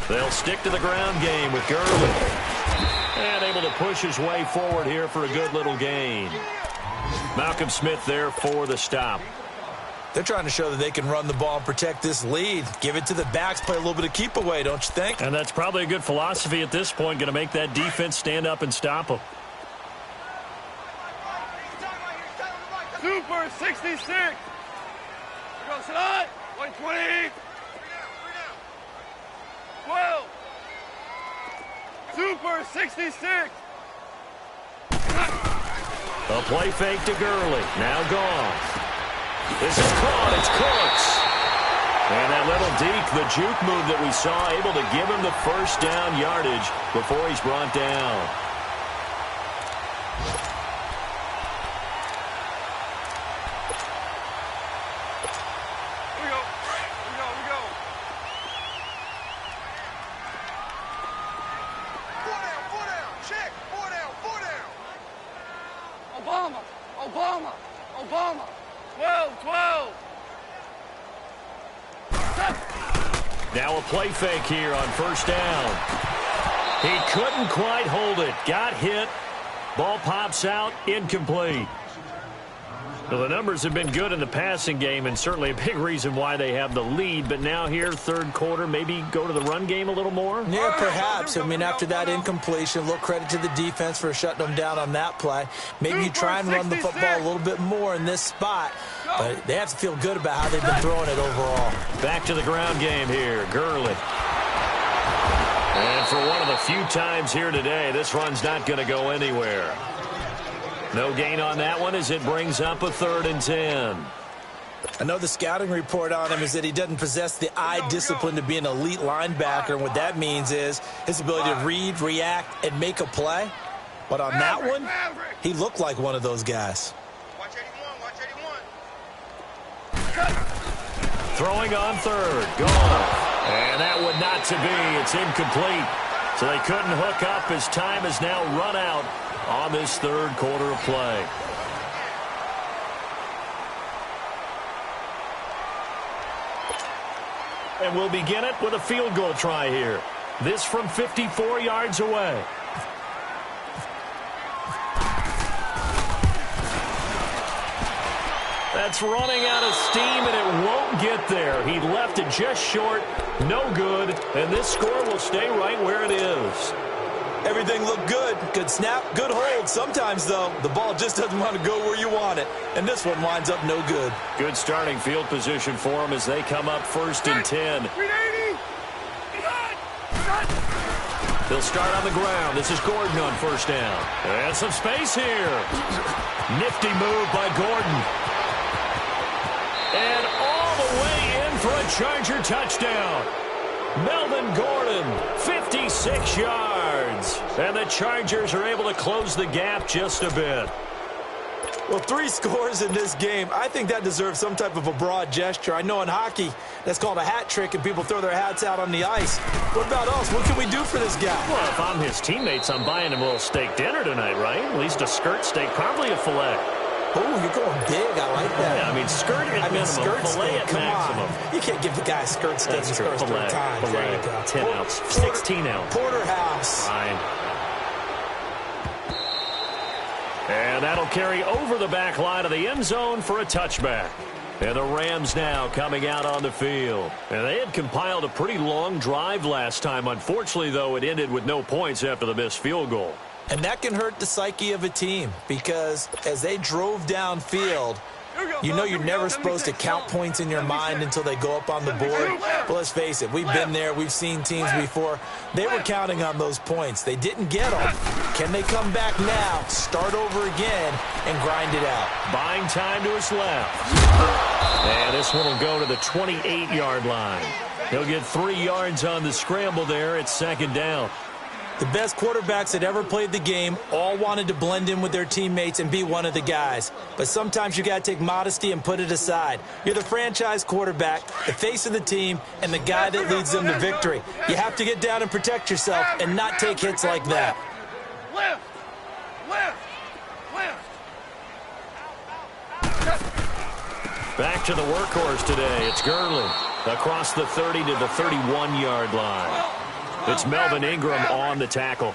They'll stick to the ground game with Gurley. And able to push his way forward here for a good little gain. Malcolm Smith there for the stop. They're trying to show that they can run the ball and protect this lead. Give it to the backs, play a little bit of keep away, don't you think? And that's probably a good philosophy at this point, going to make that defense stand up and stop them. Super 66. Here goes tonight. 120. 12. Super 66. A play fake to Gurley. Now gone. This is caught. It's Cooks. And that little deke, the juke move that we saw, able to give him the first down yardage before he's brought down. Obama. 12. Now a play fake here on first down. He couldn't quite hold it. Got hit. Ball pops out. Incomplete. Well, the numbers have been good in the passing game and certainly a big reason why they have the lead. But now here, third quarter, maybe go to the run game a little more? Yeah, perhaps. I mean, after that incompletion, a little credit to the defense for shutting them down on that play. Maybe you try and run the football a little bit more in this spot. But they have to feel good about how they've been throwing it overall. Back to the ground game here. Gurley. And for one of the few times here today, this run's not going to go anywhere. No gain on that one as it brings up a 3rd and 10. I know the scouting report on him is that he doesn't possess the eye discipline to be an elite linebacker. And what that means is his ability to read, react, and make a play. But on that one, he looked like one of those guys. Watch 81. Throwing on 3rd. Gone. And that would not to be. It's incomplete. So they couldn't hook up as time has now run out on this third quarter of play. And we'll begin it with a field goal try here. This from 54 yards away. That's running out of steam, and it won't get there. He left it just short. No good. And this score will stay right where it is. Everything looked good. Good snap, good hold. Sometimes, though, the ball just doesn't want to go where you want it. And this one winds up no good. Good starting field position for them as they come up 1st and 10. 380. They'll start on the ground. This is Gordon on first down. And some space here. Nifty move by Gordon. And all the way in for a Charger touchdown. Melvin Gordon, 56 yards. And the Chargers are able to close the gap just a bit. Well, 3 scores in this game. I think that deserves some type of a broad gesture. I know in hockey, that's called a hat trick, and people throw their hats out on the ice. What about us? What can we do for this guy? Well, if I'm his teammates, I'm buying him a little steak dinner tonight, right? At least a skirt steak, probably a filet. Oh, you're going big. I like that. Yeah, I mean, skirt at minimum, fillet at maximum. On. You can't give the guy a skirt steak his first 3 times. Fillet, There you go. 10 ounce, 16 ounce. Porterhouse. Fine. And that'll carry over the back line of the end zone for a touchback. And the Rams now coming out on the field. And they had compiled a pretty long drive last time. Unfortunately, though, it ended with no points after the missed field goal. And that can hurt the psyche of a team because as they drove downfield, you know you're never supposed to count points in your mind until they go up on the board. But let's face it, we've been there. We've seen teams before. They were counting on those points. They didn't get them. Can they come back now, start over again, and grind it out? Buying time to his left. And this one will go to the 28-yard line. He'll get 3 yards on the scramble there. It's second down. The best quarterbacks that ever played the game all wanted to blend in with their teammates and be one of the guys. But sometimes you got to take modesty and put it aside. You're the franchise quarterback, the face of the team, and the guy that leads them to victory. You have to get down and protect yourself and not take hits like that. Left. Back to the workhorse today. It's Gurley across the 30 to the 31-yard line. It's Melvin Ingram on the tackle.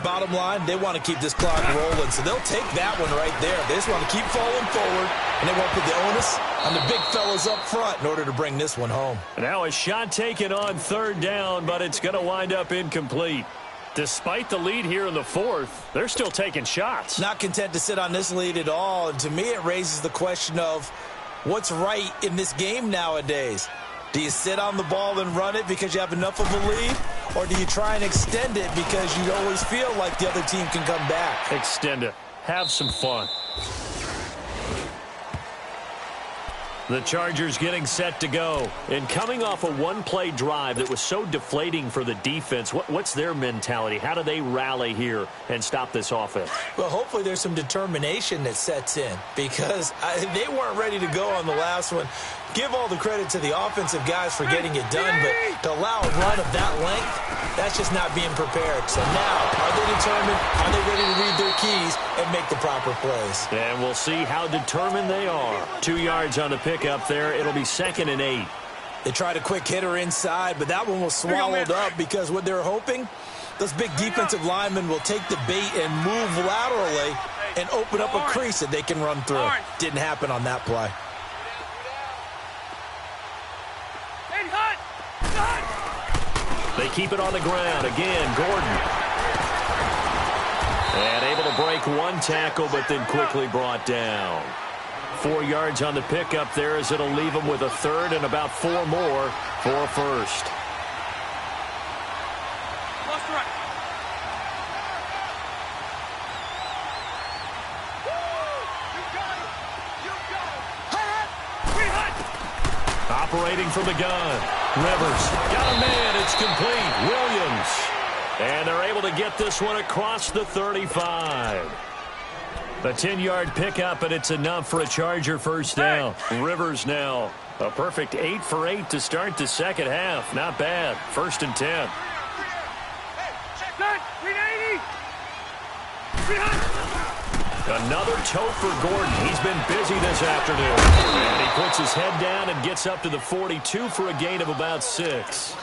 Bottom line, they want to keep this clock rolling, so they'll take that one right there. They just want to keep falling forward, and they won't put the onus on the big fellas up front in order to bring this one home. Now a shot taken on third down, but it's going to wind up incomplete. Despite the lead here in the fourth, they're still taking shots. Not content to sit on this lead at all, and to me it raises the question of what's right in this game nowadays. Do you sit on the ball and run it because you have enough of a lead? Or do you try and extend it because you always feel like the other team can come back? Extend it. Have some fun. The Chargers getting set to go. And coming off a one-play drive that was so deflating for the defense, what's their mentality? How do they rally here and stop this offense? Well, hopefully there's some determination that sets in because they weren't ready to go on the last one. Give all the credit to the offensive guys for getting it done, but to allow a run of that length, that's just not being prepared. So now, are they determined? Are they ready to read their keys and make the proper plays? And we'll see how determined they are. 2 yards on the pickup there. It'll be 2nd and 8. They tried a quick hitter inside, but that one was swallowed up because what they're hoping, those big defensive linemen will take the bait and move laterally and open up a crease that they can run through. Didn't happen on that play. They keep it on the ground. Again, Gordon. And able to break one tackle, but then quickly brought down. 4 yards on the pickup there as it'll leave them with a third and about 4 more for a first. Operating from the gun. Rivers got a man. It's complete. Williams. And they're able to get this one across the 35. A 10-yard pickup, and it's enough for a Charger first down. Rivers now a perfect 8 for 8 to start the second half. Not bad. 1st and 10. Another tote for Gordon. He's been busy this afternoon. And he puts his head down and gets up to the 42 for a gain of about 6.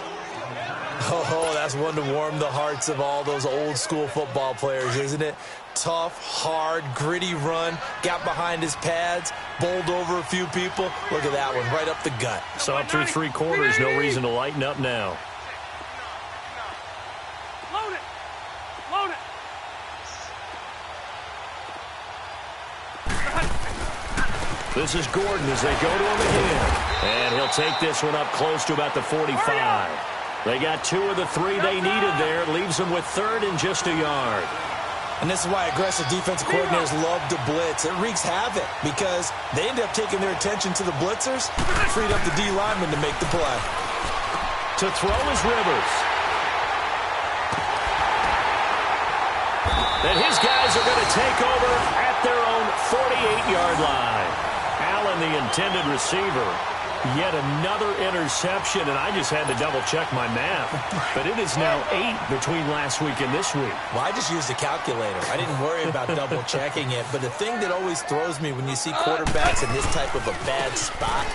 Oh, that's one to warm the hearts of all those old school football players, isn't it? Tough, hard, gritty run. Got behind his pads, bowled over a few people. Look at that one, right up the gut. Saw through 3 quarters. No reason to lighten up now. Load it. Load it. This is Gordon as they go to him again. And he'll take this one up close to about the 45. They got 2 of the 3 they needed there. Leaves them with 3rd and just a yard. And this is why aggressive defensive coordinators love to blitz. It wreaks havoc because they end up taking their attention to the blitzers, freed up the D lineman to make the play. To throw is Rivers. And his guys are going to take over at their own 48-yard line. Allen, the intended receiver. Yet another interception, and I just had to double-check my math. But it is now 8 between last week and this week. Well, I just used a calculator. I didn't worry about double-checking it. But the thing that always throws me when you see quarterbacks in this type of a bad spot,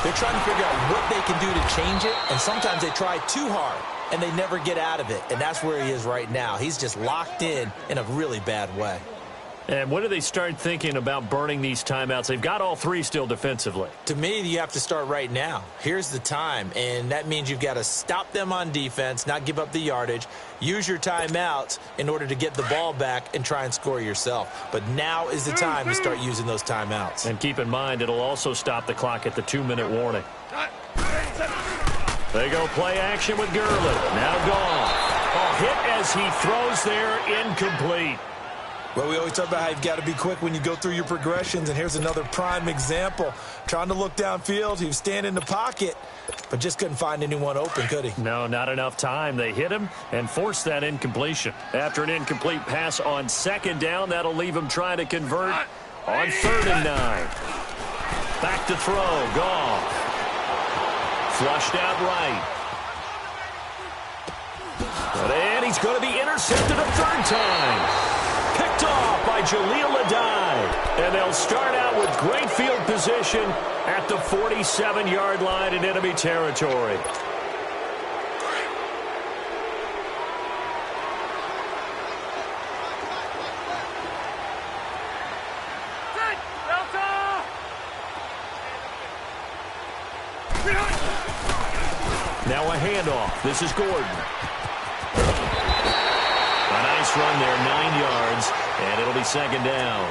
they're trying to figure out what they can do to change it, and sometimes they try too hard, and they never get out of it. And that's where he is right now. He's just locked in a really bad way. And when do they start thinking about burning these timeouts? They've got all 3 still defensively. To me, you have to start right now. Here's the time, and that means you've got to stop them on defense, not give up the yardage, use your timeouts in order to get the ball back and try and score yourself. But now is the time to start using those timeouts. And keep in mind, it'll also stop the clock at the 2-minute warning. They go play action with Gurley. Now gone. Oh, hit as he throws there, incomplete. Well, we always talk about how you've got to be quick when you go through your progressions, and here's another prime example. Trying to look downfield, he was standing in the pocket, but just couldn't find anyone open, could he? No, not enough time. They hit him and forced that incompletion. After an incomplete pass on 2nd down, that'll leave him trying to convert on 3rd and 9. Back to throw, Goff. Flushed out right. And he's going to be intercepted a 3rd time. Picked off by Jaleel Adai. And they'll start out with great field position at the 47-yard line in enemy territory. Now a handoff. This is Gordon. A nice run there, 9 yards, and it'll be 2nd down.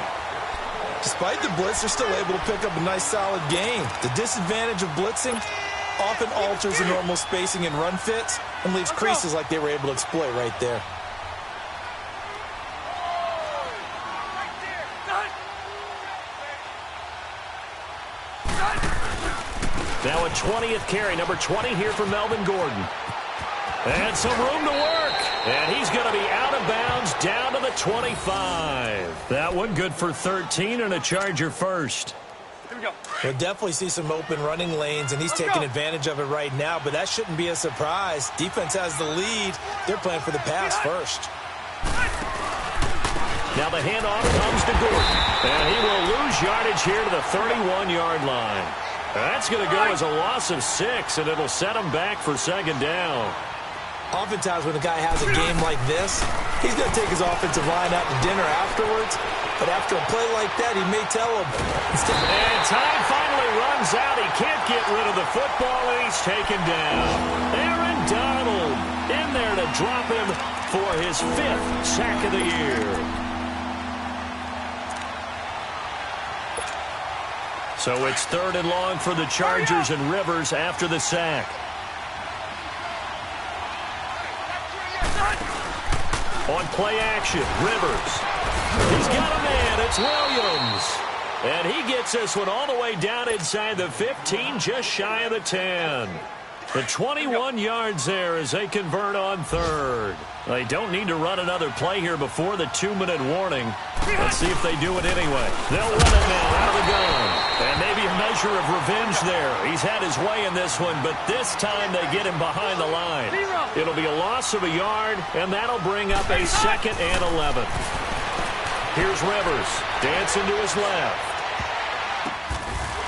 Despite the blitz, they're still able to pick up a nice, solid gain. The disadvantage of blitzing often alters the normal spacing and run fits and leaves creases like they were able to exploit right there. Now a 20th carry, number 20 here for Melvin Gordon. And some room to work. And he's going to be out of bounds down to the 25. That one good for 13 and a Charger first. Here we go. We'll definitely see some open running lanes, and he's taking advantage of it right now, but that shouldn't be a surprise. Defense has the lead. They're playing for the pass first. Now the handoff comes to Gordon. And he will lose yardage here to the 31-yard line. That's going to go as a loss of 6, and it'll set him back for 2nd down. Oftentimes when a guy has a game like this, he's going to take his offensive line out to dinner afterwards. But after a play like that, he may tell him. And time finally runs out. He can't get rid of the football, and he's taken down. Aaron Donald in there to drop him for his 5th sack of the year. So it's 3rd and long for the Chargers, and Rivers after the sack. On play action, Rivers. He's got a man. It's Williams. And he gets this one all the way down inside the 15, just shy of the 10. The 21 yards there as they convert on 3rd. They don't need to run another play here before the 2-minute warning. Let's see if they do it anyway. They'll run it now out of the gun. And maybe a measure of revenge there. He's had his way in this one, but this time they get him behind the line. It'll be a loss of a yard, and that'll bring up a 2nd and 11. Here's Rivers, dancing to his left.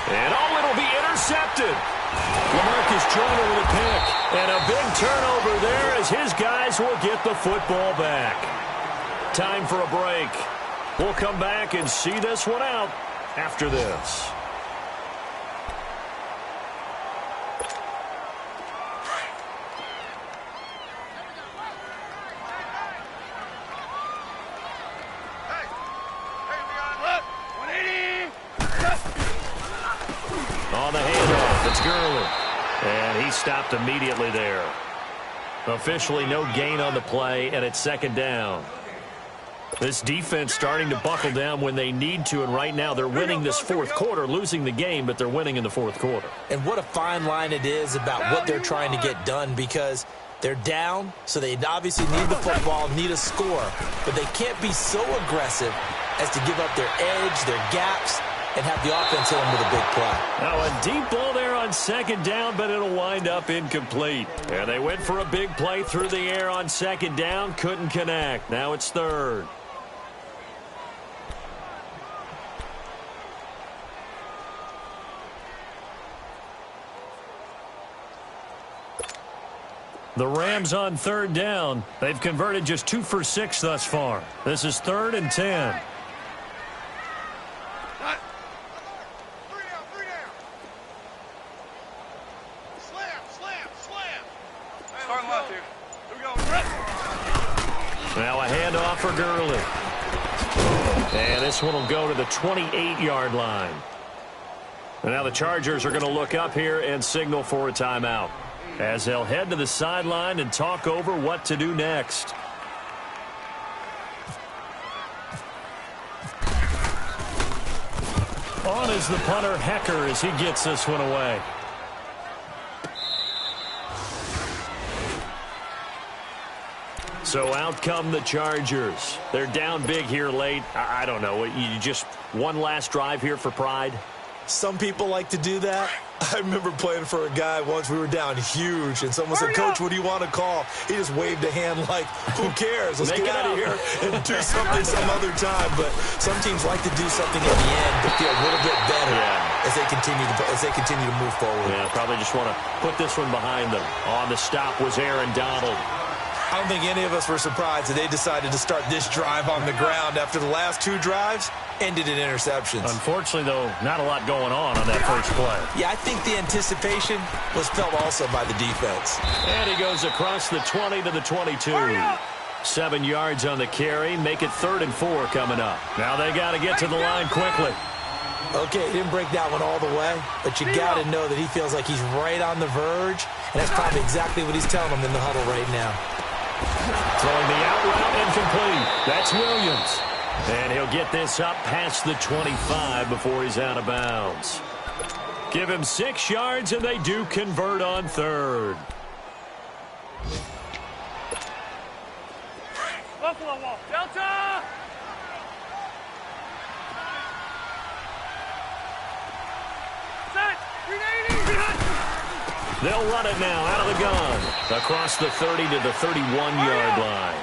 And it'll be intercepted. LaMarcus Joyner with a pick. And a big turnover there as his guys will get the football back. Time for a break. We'll come back and see this one out after this. On the handoff, it's Gurley. And he stopped immediately there. Officially no gain on the play, and it's 2nd down. This defense starting to buckle down when they need to, and right now they're winning this 4th quarter, losing the game, but they're winning in the 4th quarter. And what a fine line it is about what they're trying to get done, because they're down, so they obviously need the football, need a score, but they can't be so aggressive as to give up their edge, their gaps, and have the offense hit them with a big play. Now a deep ball there on second down, but it'll wind up incomplete. And they went for a big play through the air on second down, couldn't connect. Now it's third. The Rams on third down. They've converted just 2 for 6 thus far. This is 3rd and 10. Now a handoff for Gurley. And this one will go to the 28-yard line. And now the Chargers are going to look up here and signal for a timeout, as they'll head to the sideline and talk over what to do next. On is the punter, Hecker, as he gets this one away. So out come the Chargers. They're down big here late. I don't know. You just one last drive here for pride? Some people like to do that. I remember playing for a guy once. We were down huge, and someone said, "Coach, what do you want to call?" He just waved a hand like, "Who cares? Let's get out of here and do something some other time." But some teams like to do something at the end to feel a little bit better as they continue to move forward. Yeah, probably just want to put this one behind them. On the stop was Aaron Donald. I don't think any of us were surprised that they decided to start this drive on the ground after the last 2 drives ended in interceptions. Unfortunately, though, not a lot going on that first play. Yeah, I think the anticipation was felt also by the defense. And he goes across the 20 to the 22. 7 yards on the carry. Make it 3rd and 4 coming up. Now they got to get to the line quickly. Okay, he didn't break that one all the way, but you got to know that he feels like he's right on the verge, and that's probably exactly what he's telling them in the huddle right now. Throwing the out route incomplete. That's Williams. And he'll get this up past the 25 before he's out of bounds. Give him 6 yards, and they do convert on 3rd. Buffalo Wall. Delta! Set! 380! They'll run it now out of the gun. Across the 30 to the 31-yard line.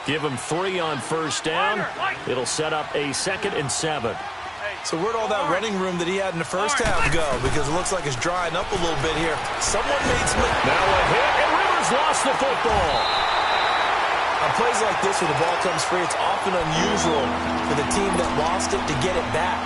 Give him 3 on first down. It'll set up a 2nd and 7. So where'd all that running room that he had in the first half go? Because it looks like it's drying up a little bit here. Someone made some... Now a hit, and Rivers lost the football. On plays like this where the ball comes free, it's often unusual for the team that lost it to get it back.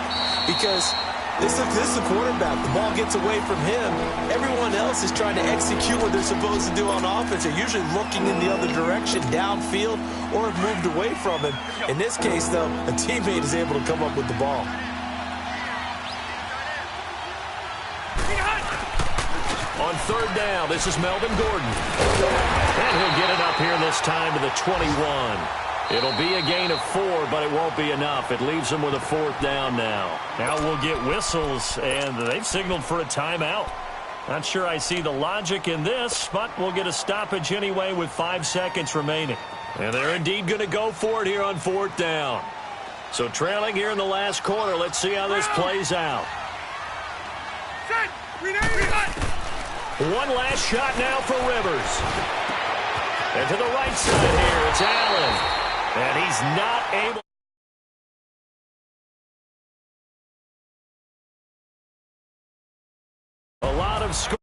Because this is the quarterback. The ball gets away from him. Everyone else is trying to execute what they're supposed to do on offense. They're usually looking in the other direction, downfield, or have moved away from him. In this case, though, a teammate is able to come up with the ball. On 3rd down, this is Melvin Gordon. And he'll get it up here this time to the 21. It'll be a gain of 4, but it won't be enough. It leaves them with a 4th down now. Now we'll get whistles, and they've signaled for a timeout. Not sure I see the logic in this, but we'll get a stoppage anyway with 5 seconds remaining. And they're indeed going to go for it here on 4th down. So trailing here in the last quarter, let's see how this plays out. One last shot now for Rivers. And to the right side here, it's Allen. And he's not able. A lot of score.